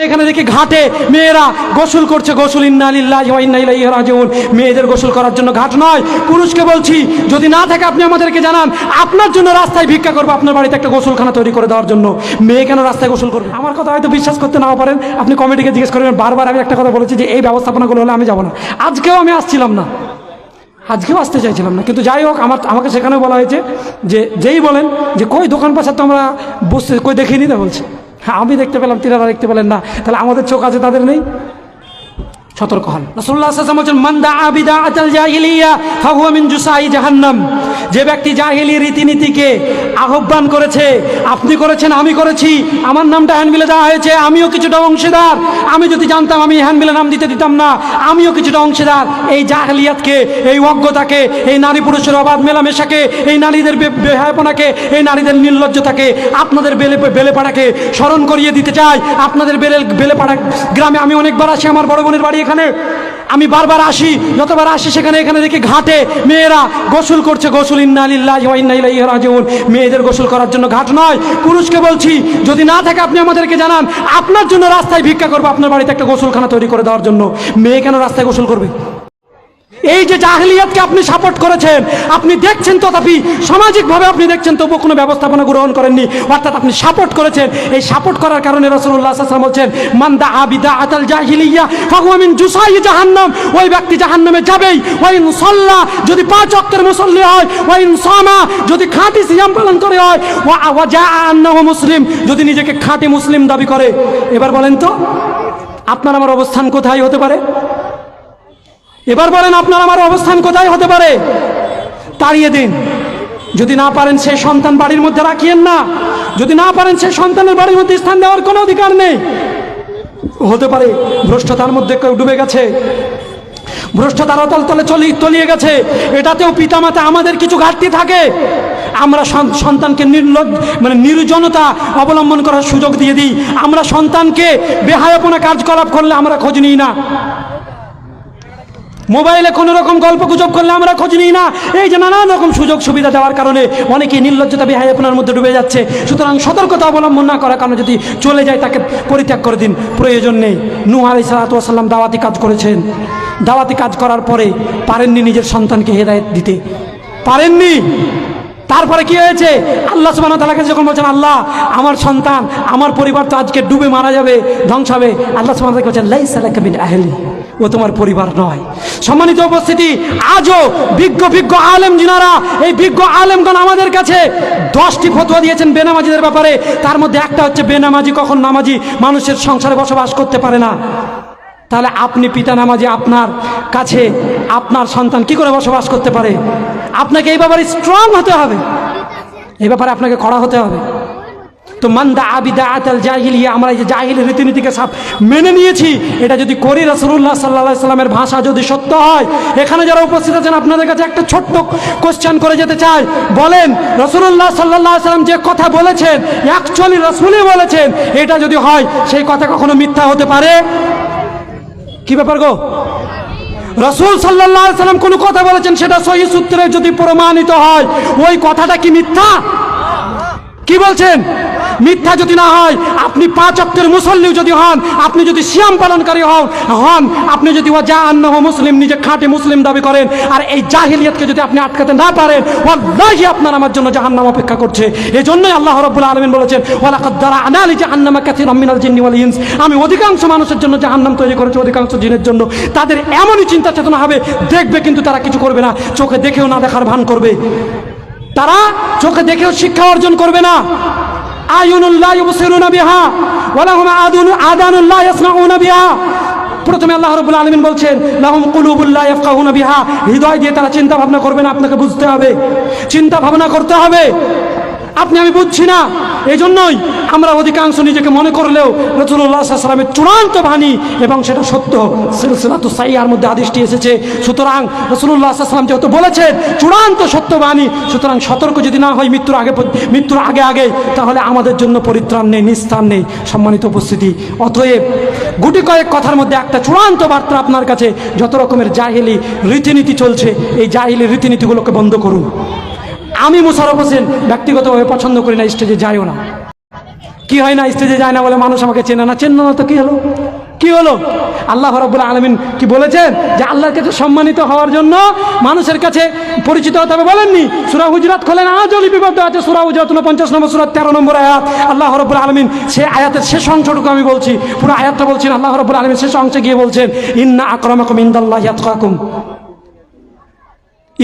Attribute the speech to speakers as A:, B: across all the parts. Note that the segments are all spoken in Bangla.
A: এখানে দেখি ঘাটে মেয়েরা গোসল করছে, গোসল ইন্না লিল্লাহি ওয়া ইন্না ইলাইহি রাজিউন। মেয়েদের গোসল করার জন্য ঘাট নয়। পুরুষকে বলছি যদি না থাকে আপনি আমাদেরকে জানান, আপনার জন্য রাস্তায় ভিক্ষা করবো, আপনার বাড়িতে একটা গোসলখানা তৈরি করে দেওয়ার জন্য। মেয়ে কেন রাস্তায় গোসল করবে? আমার কথা হয়তো বিশ্বাস করতে নাও পারেন, আপনি কমিটিকে জিজ্ঞেস করবেন। বারবার আমি একটা কথা বলেছি যে এই ব্যবস্থাপনাগুলো হলে আমি যাবো না। আজকেও আমি আসছিলাম না, আজকেও আসতে চাইছিলাম না, কিন্তু যাই হোক আমাকে সেখানেও বলা হয়েছে যে যেই বলেন যে কই দোকান পাশে তো আমরা বসতে কই দেখিনি, তা বলছে হ্যাঁ আমি দেখতে পেলাম, তিনারা দেখতে পেলেন না, তাহলে আমাদের চোখ আছে তাদের নেই। সতর্ক হন। রাসূলুল্লাহ সাল্লাল্লাহু আলাইহি ওয়াসাল্লাম বলেন মান দাআ বিদাআতাল জাহিলিয়া ফাহুয়া মিন জুসাই জাহান্নাম। যে ব্যক্তি জাহিলি রীতিনীতিকে আহ্বান করেছে, আপনি করেছেন, আমি করেছি, আমার নামটা হ্যান্ডবিলে দেওয়া হয়েছে, আমিও কিছুটা অংশীদার। আমি যদি জানতাম আমি হ্যান্ডবিলে নাম দিতে দিতাম না, আমিও কিছুটা অংশীদার। এই জাহিলিয়াতকে, এই অজ্ঞতাকে, এই নারী পুরুষের অবাধ মেলামেশাকে, এই নারীদের বেহায়াপনাকে, এই নারীদের নির্লজ্জতাকে, আপনাদের বেলেপাড়াকে স্মরণ করিয়ে দিতে চাই। আপনাদের বেলেপাড়া গ্রামে আমি অনেকবার আসি, আমার বড় বোনের বাড়ি এখানে, আমি বারবার আসি, যতবার আসি সেখানে এখানে দেখি ঘাটে মেয়েরা গোসল করছে, গোসল ইন্না লিল্লাহি ওয়া ইন্না ইলাইহি রাজিউন। মেয়েদের গোসল করার জন্য ঘাট নয়। পুরুষকে বলছি যদি না থাকে আপনি আমাদেরকে জানান, আপনার জন্য রাস্তায় ভিক্ষা করবো, আপনার বাড়িতে একটা গোসলখানা তৈরি করে দেওয়ার জন্য। মেয়ে কেন রাস্তায় গোসল করবে? এই যে জাহিলিয়াতকে আপনি সাপোর্ট করেছেন, আপনি দেখছেন, তথাপি সামাজিকভাবে আপনি দেখছেন, তবু কোনো ব্যবস্থাপনা গ্রহণ করেননি, অর্থাৎ আপনি সাপোর্ট করেছেন। এই সাপোর্ট করার কারণে রাসূলুল্লাহ সাল্লাল্লাহু আলাইহি ওয়াসাল্লাম বলছেন মান দাআ বিদাআতাল জাহিলিয়া ফাহুয়া মিন জুসাই জাহান্নাম। ওই ব্যক্তি জাহান্নামে যাবেই। ওয়া ইন সাল্লা, যদি 5 ওয়াক্তের মুসল্লি হয়, ওয়া ইন সামা, যদি খাঁটি সিয়াম পালন করে হয়, ওয়া জাআ আন্নাহু মুসলিম, যদি নিজেকে খাঁটি মুসলিম দাবি করে। এবার বলেন তো আপনার আমার অবস্থান কোথায় হতে পারে? এবার বলেন আপনার আমার অবস্থান কোথায় হতে পারে? তাড়িয়ে দিন। যদি না পারেন সেই সন্তান বাড়ির মধ্যে রাখিয়েন না। যদি না পারেন সেই সন্তানের বাড়ির মধ্যে স্থান দেওয়ার কোনো অধিকার নেই। হতে পারে ভ্রষ্টতার মধ্যে কেউ ডুবে গেছে, ভ্রষ্টতার তলে তলিয়ে গেছে, এটাতেও পিতামাতা আমাদের কিছু ঘাটতি থাকে। আমরা সন্তানকে নির্জনতা অবলম্বন করার সুযোগ দিয়ে দিই। আমরা সন্তানকে বেহায়াপনা কার্যকলাপ করলে আমরা খোঁজ নিই না। মোবাইলে কোনো রকম গল্প গুজব করলে আমরা খোঁজ নিই না। এই যে নানান রকম সুযোগ সুবিধা দেওয়ার কারণে অনেকেই নির্লজ্জতা বেহায়াপনার মধ্যে ডুবে যাচ্ছে। সুতরাং সতর্কতা অবলম্বন না করার কারণে যদি চলে যায় তাকে পরিত্যাগ করে দিন, প্রয়োজন নেই। নূহ আলাইহিস সালাতু ওয়াস সালাম দাওয়াতি কাজ করেছেন, দাওয়াতি কাজ করার পরে পারেননি নিজের সন্তানকে হেদায়েত দিতে, পারেননি। তারপরে কি হয়েছে? আল্লাহ সুবহানাহু ওয়া তাআলাকে যখন বলছেন আল্লাহ আমার সন্তান আমার পরিবার তো আজকে ডুবে মারা যাবে, ধ্বংস হবে, আল্লাহ সুবহানাহু ওয়া তাআলা বলছেন লাইসা লাকা মিন আহলি, ও তোমার পরিবার নয়। সম্মানিত উপস্থিতি, আজও বিজ্ঞ আলেম যিনারা, এই বিজ্ঞ আলেমগণ আমাদের কাছে 10টি ফতোয়া দিয়েছেন বেনামাজিদের ব্যাপারে। তার মধ্যে একটা হচ্ছে বেনামাজি কখন নামাজি মানুষের সংসারে বসবাস করতে পারে না। তাহলে আপনি পিতা নামাজি, আপনার কাছে আপনার সন্তান কি করে বসবাস করতে পারে? আপনাকে এই ব্যাপারে স্ট্রং হতে হবে, এই ব্যাপারে আপনাকে কড়া হতে হবে। তো মান দাআ বিদাআতাল জাহিলিয়া, আমরা এই যে জাহিলি রীতিনীতিকে সব মেনে নিয়েছি, এটা যদি করি রাসূলুল্লাহ সাল্লাল্লাহু আলাইহি সাল্লামের ভাষা যদি সত্য হয়। এখানে যারা উপস্থিত আছেন আপনাদের কাছে একটা ছোট্ট কোশ্চেন করে যেতে চাই, বলেন রাসূলুল্লাহ সাল্লাল্লাহু আলাইহি সাল্লাম যে কথা বলেছেন অ্যাকচুয়ালি রাসূলই বলেছেন, এটা যদি হয় সেই কথা কখনো মিথ্যা হতে পারে? কি ব্যাপার গো? রাসূল সাল্লাল্লাহু আলাইহি সাল্লাম কোন কথা বলেছেন সেটা সহিহ সূত্রে যদি প্রমাণিত হয়, ওই কথাটা কি মিথ্যা? কি বলছেন? মিথ্যা যদি না হয়, আপনি 5 ওয়াক্তের মুসল্লিও যদি হন, আপনি যদি সিয়াম পালনকারী হন, আপনি যদি ওয়া জাআন্নাহু মুসলিম, নিজে খাঁটি মুসলিম দাবি করেন, আর এই জাহিলিয়াতকে যদি আপনি আটকাতে না পারেন, ওয়াল্লাহি আপনার আমার জন্য জাহান্নাম অপেক্ষা করছে। এজন্যই আল্লাহ রাব্বুল আলামিন বলেছেন ওয়ালাকাদ দারা'না লিজাহান্নামা কাসীরাম মিনাল জিন্নি ওয়াল ইনস, আমি অধিকাংশ মানুষের জন্য জাহান্নাম তৈরি করেছি, অধিকাংশ জিনের জন্য। তাদের এমনই চিন্তা চেতনা হবে, দেখবে কিন্তু তারা কিছু করবে না, চোখে দেখেও না দেখার ভান করবে, তারা চোখে দেখেও শিক্ষা অর্জন করবে না। আয়ুনুল্লাহ ইউবসিরুনা বিহা ওয়া লাহুম আযানুল্লাহ ইয়াসমাউনা বিহা। প্রথমে আল্লাহ রাব্বুল আলামিন বলছেন লাহুম কুলুবুল্লাহ ইয়াফকাহুনা বিহা, হৃদয় দিয়ে তারা চিন্তা ভাবনা করবে না, আপনাকে বুঝতে হবে, চিন্তা ভাবনা করতে হবে। আপনি আমি বুঝছি না, এই জন্যই আমরা অধিকাংশ নিজেকে মনে করলেও রাসূলুল্লাহ সাল্লাল্লাহু আলাইহি ওয়াসাল্লামের চূড়ান্ত বাণী এবং সেটা সত্য, সিলসিলাতুস সাহিহার মধ্যে হাদিসটি এসেছে। সুতরাং রাসূলুল্লাহ সাল্লাল্লাহু আলাইহি ওয়াসাল্লাম যেহেতু বলেছেন চূড়ান্ত সত্য বাণী, সুতরাং সতর্ক যদি না হয় মৃত্যুর আগে তাহলে আমাদের জন্য পরিত্রাণ নেই, নিস্তার নেই। সম্মানিত উপস্থিতি, অতএব গুটি কয়েক কথার মধ্যে একটা চূড়ান্ত বার্তা আপনার কাছে, যত রকমের জাহিলি রীতিনীতি চলছে, এই জাহিলি রীতিনীতিগুলোকে বন্ধ করুন। আমি মুশাররফ হোসেন ব্যক্তিগতভাবে পছন্দ করি না, স্টেজে যাইও না। কি হয় না, স্টেজে যায় না বলে মানুষ আমাকে চেনে না, চেনে না তো কি হলো, কি হলো? আল্লাহ রাব্বুল আলামিন কি বলেছেন যে আল্লাহর কাছে সম্মানিত হওয়ার জন্য মানুষের কাছে পরিচিত হতে হবে? বলেননি? সূরা হুজুরাত খোলেন, আজও লিপিবদ্ধ আছে সূরা হুজুরাত 49 নম্বর সূরা 13 নম্বর আয়াত। আল্লাহ রাব্বুল আলামিন সেই আয়াতের শেষ অংশটুকু আমি বলছি, পুরো আয়াতটা বলছেন। আল্লাহ রাব্বুল আলামিন শেষ অংশে গিয়ে বলছেন, ইন্না আকরামাকুম ইনদাল্লাহি আতকাকুম,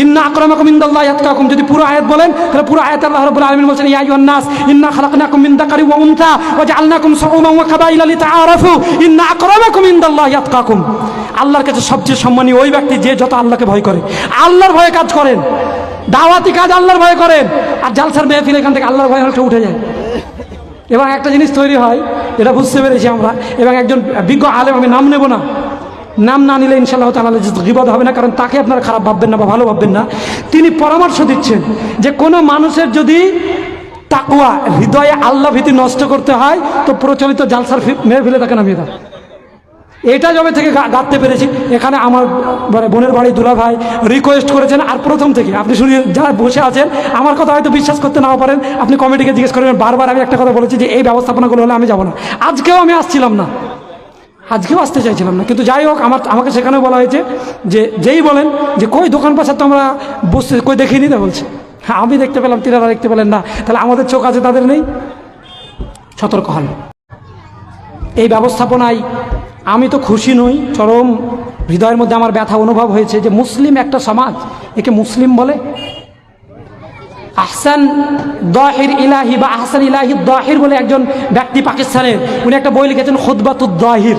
A: ইন্না আকরামাকুম ইনদাল্লাহি আতকাকুম। যদি পুরো আয়াত বলেন তাহলে পুরো আয়াত আল্লাহ রাব্বুল আলামিন বলছেন, ইয়া আইয়ুহান নাস ইন্না খালাকনাকুম মিন যাকারিন ওয়া উনসা ওয়া জাআলনাকুম শুউবান ওয়া কাবাইলা লিতাআরাফু ইন্না আকরামাকুম ইনদাল্লাহি আতকাকুম। আল্লাহর কাছে সবচেয়ে সম্মানীয় ওই ব্যক্তি যে যত আল্লাহকে ভয় করে, আল্লাহর ভয়ে কাজ করেন, দাওয়াতি কাজ আল্লাহর ভয়ে করেন। আর জালসার মেহফিল এখান থেকে আল্লাহর ভয় হলটা উঠে যায়। এবং একটা জিনিস তৈরি হয়, এটা বুঝতে পেরেছি আমরা, এবং একজন বিজ্ঞ আলেম, আমি নাম নেব না, নাম না নিলে ইনশাআল্লাহ তাআলা গীবত হবে না, কারণ তাকে আপনারা খারাপ ভাববেন না বা ভালো ভাববেন না। তিনি পরামর্শ দিচ্ছেন যে কোনো মানুষের যদি তাকওয়া, হৃদয়ে আল্লাহ ভীতি নষ্ট করতে হয় তো প্রচলিত জালসার মেহফিলে তাকে নামিয়ে দাও। এটা যবে থেকে গাঁথতে পেরেছি, এখানে আমার বোনের বাড়ি দুলা ভাই রিকোয়েস্ট করেছেন, আর প্রথম থেকে আপনি শুনিয়ে যারা বসে আছেন আমার কথা হয়তো বিশ্বাস করতে নাও পারেন, আপনি কমিটিকে জিজ্ঞেস করবেন। বারবার আমি একটা কথা বলেছি যে এই ব্যবস্থাপনাগুলো হলে আমি যাব না। আজকেও আমি আসছিলাম না, আজকেও আসতে চাইছিলাম না, কিন্তু যাই হোক আমাকে সেখানেও বলা হয়েছে যে যেই বলেন যে কই দোকান পাশার তো আমরা বসতে কই দেখিনি, তা বলছে হ্যাঁ আমি দেখতে পেলাম, তিনারা দেখতে পেলেন না, তাহলে আমাদের চোখ আছে তাদের নেই। সতর্ক হন। এই ব্যবস্থাপনায় আমি তো খুশি নই, চরম হৃদয়ের মধ্যে আমার ব্যথা অনুভব হয়েছে যে মুসলিম একটা সমাজ, একে মুসলিম বলে। আহসান দাহির ইলাহি বা আহসান ইলাহি দাহির বলে একজন ব্যক্তি পাকিস্তানের, উনি একটা বই লিখেছেন খুতবাতুদ দাহির,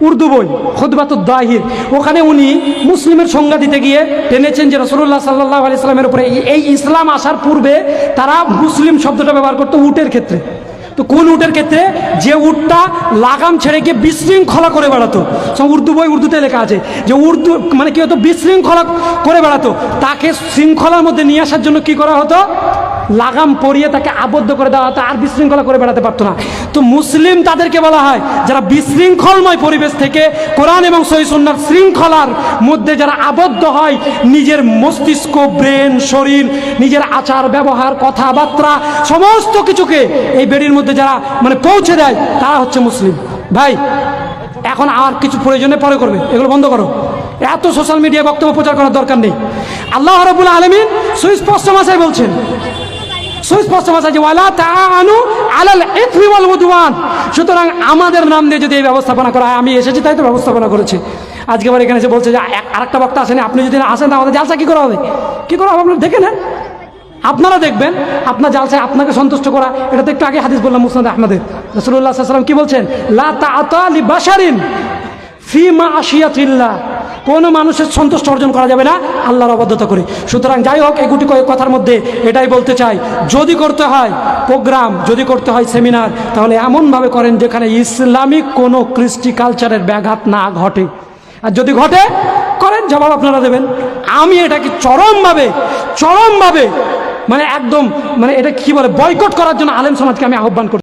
A: উর্দু বই খুতবাতুদ দাহির। ওখানে উনি মুসলিমের সংজ্ঞা দিতে গিয়ে টেনেছেন যে রাসূলুল্লাহ সাল্লাল্লাহু আলাইহি সাল্লামের উপরে এই ইসলাম আসার পূর্বে তারা মুসলিম শব্দটা ব্যবহার করতো উটের ক্ষেত্রে। তো কোন উটের ক্ষেত্রে? যে উটটা লাগাম ছেড়ে গিয়ে বিশৃঙ্খলা করে বেড়াতো। সব উর্দু বই, উর্দুতে লেখা আছে যে উর্দু মানে কি হতো, বিশৃঙ্খলা করে বেড়াতো। তাকে শৃঙ্খলার মধ্যে নিয়ে আসার জন্য কি করা হতো? লাগাম পরিয়ে তাকে আবদ্ধ করে দেওয়া হতো, আর বিশৃঙ্খলা করে বেড়াতে পারতো না। তো মুসলিম তাদেরকে বলা হয় যারা বিশৃঙ্খলময় পরিবেশ থেকে কোরআন এবং সহিহ সুন্নাহর শৃঙ্খলার মধ্যে যারা আবদ্ধ হয়, নিজের মস্তিষ্ক, ব্রেন, শরীর, নিজের আচার ব্যবহার, কথাবার্তা সমস্ত কিছুকে এই বেড়ির মধ্যে যারা মানে পৌঁছে দেয়, তারা হচ্ছে মুসলিম। ভাই এখন আর কিছু প্রয়োজনে পরে করবে, এগুলো বন্ধ করো। এত সোশ্যাল মিডিয়ায় বক্তব্য প্রচার করার দরকার নেই। আল্লাহ রাব্বুল আলামিন সুস্পষ্ট ভাষায় বলছেন, সুস্পষ্ট ভাষায় যে ওয়ালা তাআনু আলাল ইথমি ওয়াল উদওয়ান। সুতরাং আমাদের নাম দিয়ে যদি এই ব্যবস্থাপনা করা হয়, আমি এসেছি তাই তো ব্যবস্থাপনা করেছি। আজকে আবার এখানে এসে বলছে যে আরেকটা বক্তা আসেনি, আপনি যদি আসেন আমাদের জালসা কী করা হবে, কী করা হবে আপনারা দেখে নেন, আপনারা দেখবেন। আপনার জালসায় আপনাকে সন্তুষ্ট করা, এটা তো একটু আগে হাদিস বললাম মুসনাদ আহমদের, রাসূলুল্লাহ সাল্লাল্লাহু আলাইহি ওয়াসাল্লাম কি বলছেন? লা তাআতা লিবাশারিন ফি মাআশিয়াতিল্লাহ। কোনো মানুষের সন্তুষ্ট অর্জন করা যাবে না আল্লাহর অবাধ্যতা করে। সুতরাং যাই হোক, এই গুটি কয়েক কথার মধ্যে এটাই বলতে চাই, যদি করতে হয় প্রোগ্রাম, যদি করতে হয় সেমিনার, তাহলে এমনভাবে করেন যেখানে ইসলামিক কোনো কৃষ্টি কালচারের ব্যাঘাত না ঘটে। আর যদি ঘটে করেন, জবাব আপনারা দেবেন। আমি এটাকে চরমভাবে মানে একদম মানে এটা কি বলে বয়কট করার জন্য আলেম সমাজকে আমি আহ্বান করি।